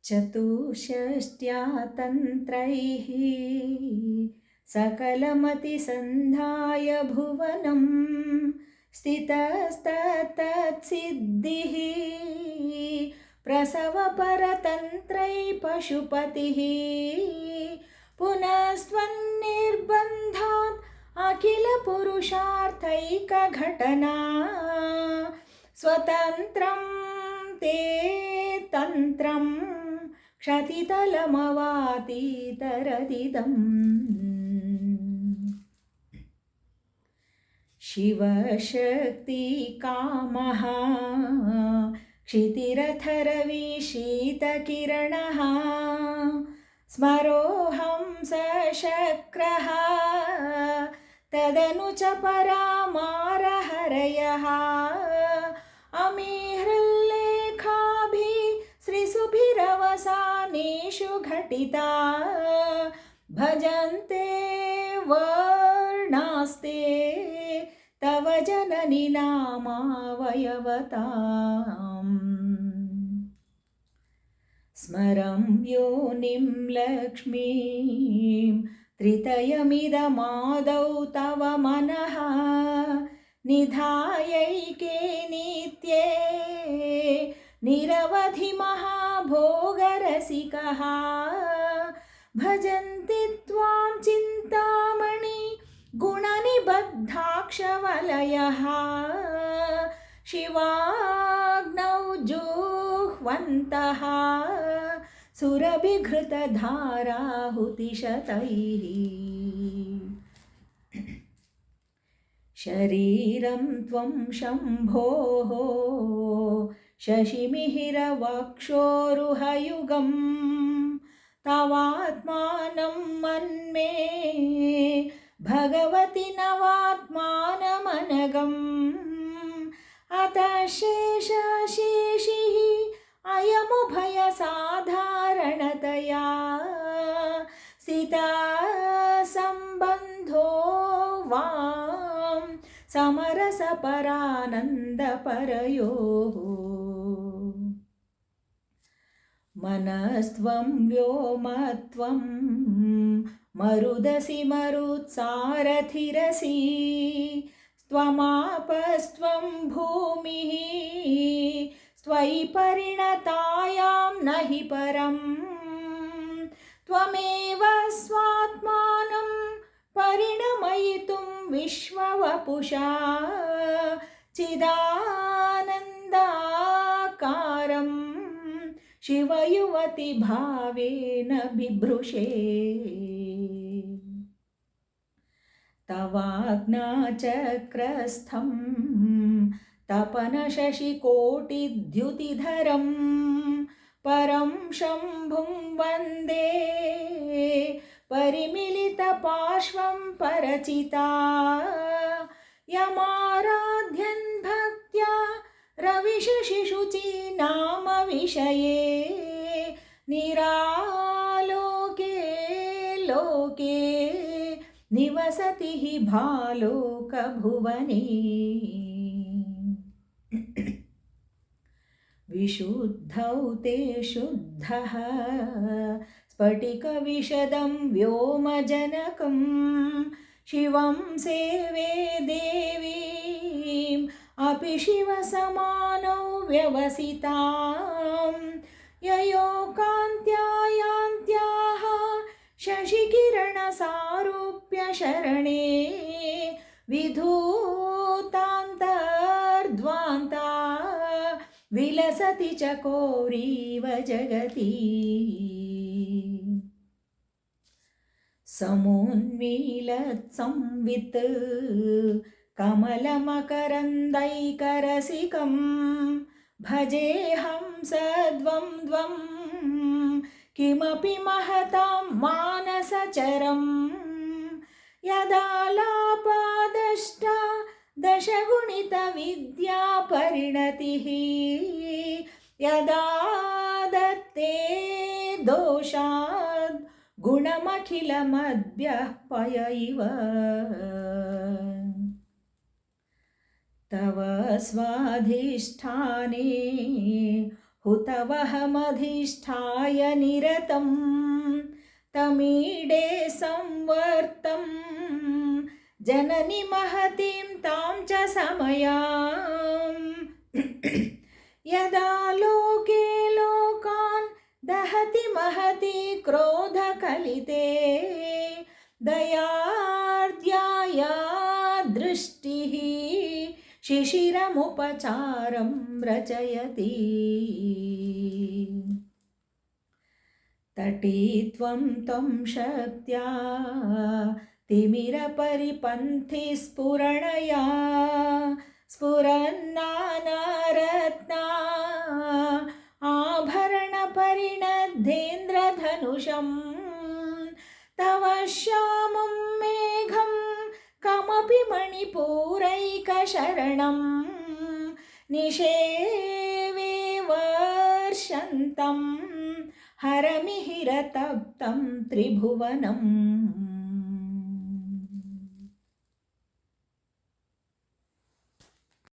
चतुष्षष्ट्या तन्त्रैः सकलमतिसन्धाय भुवनं स्थितस्तत्तत्सिद्धिः प्रसवपरतन्त्रै पशुपतिः पुनस्त्वन्निर्बन्धात् अखिलपुरुषार्थैकघटना स्वतन्त्रं ते तन्त्रं क्षतितलमवातीतरदिदम् शिवशक्तिकामः क्षितिरथरविशीतकिरणः स्मरोऽहं सशक्रः तदनु च परामारहरयः अमीहृल्लेखाभिः श्रीसुभिरवसानेषु घटिता भजन्ते वर्णास्ते तव जननि नामावयवताम् स्मरं योनिं लक्ष्मीं त्रितयमिदमादौ तव मनः निधायैके नित्ये निरवधि महाभोगरसिकः भजन्ति त्वां चिन्तामणि गुणनिबद्धाक्षवलयः शिवाग्नौ जुह्वन्तः सुरभिघृतधाराहुतिशतैः शरीरं त्वं शम्भोः शशिमिहिरवक्षोरुहयुगं तवात्मानं मन्मे भगवति नवात्मानमनघम् अतः शेषशेषिः अयमुभयसाधारणतया स्थितसम्बन्धो वां समरसपरानन्दपरयोः मनस्त्वं व्योमत्वं मरुदसि मरुत्सारथिरसि त्वमापस्त्वं भूमिः त्वयि परिणतायां नहि परं त्वमेव स्वात्मानं परिणमयितुं विश्ववपुषा चिदानन्दाकारं शिवयुवति भावेन बिभृशे तवाज्ञाचक्रस्थं तपनशशिकोटिद्युतिधरं परं शम्भुं वन्दे परिमिलितपार्श्वं परचिता यमाराध्यन् भक्त्या रविशशिशुचि नाम विषये निरालोके लोके निवसति हि भालोकभुवने विशुद्धौ ते शुद्धः स्फटिकविशदं व्योमजनकं शिवं सेवे देवीम् अपि शिवसमानौ व्यवसितां ययोकान्त्यायान्त्याः शशिकिरणसारूप्य शरणे विधूतान्तर्ध्वान्ता विलसति चकोरीव जगति समुन्मीलत्संवित् कमलमकरन्दैकरसिकं भजेऽहं सद्वन्द्वं किमपि महतां मानसचरं यदालापादष्टा दशगुणितविद्यापरिणतिः यदा दत्ते दोषाद् गुणमखिलमद्भ्यः पय इव तव स्वाधिष्ठाने हुतवहमधिष्ठाय निरतं तमीडे संवर्तं जननी महतीं तां च समयाम् यदा लोके लोकान् दहति महती क्रोधकलिते दयार्द्याया दृष्टिः शिशिरमुपचारं रचयति तटीत्वं तं शक्त्या तिमिरपरिपन्थिस्फुरणया स्फुरन्नानारत्ना आभरणपरिणद्धेन्द्रधनुषं तव श्यामं मेघं कमपि मणिपूरैकशरणं निषेवे वर्षन्तं हरमिहिरतप्तं त्रिभुवनम्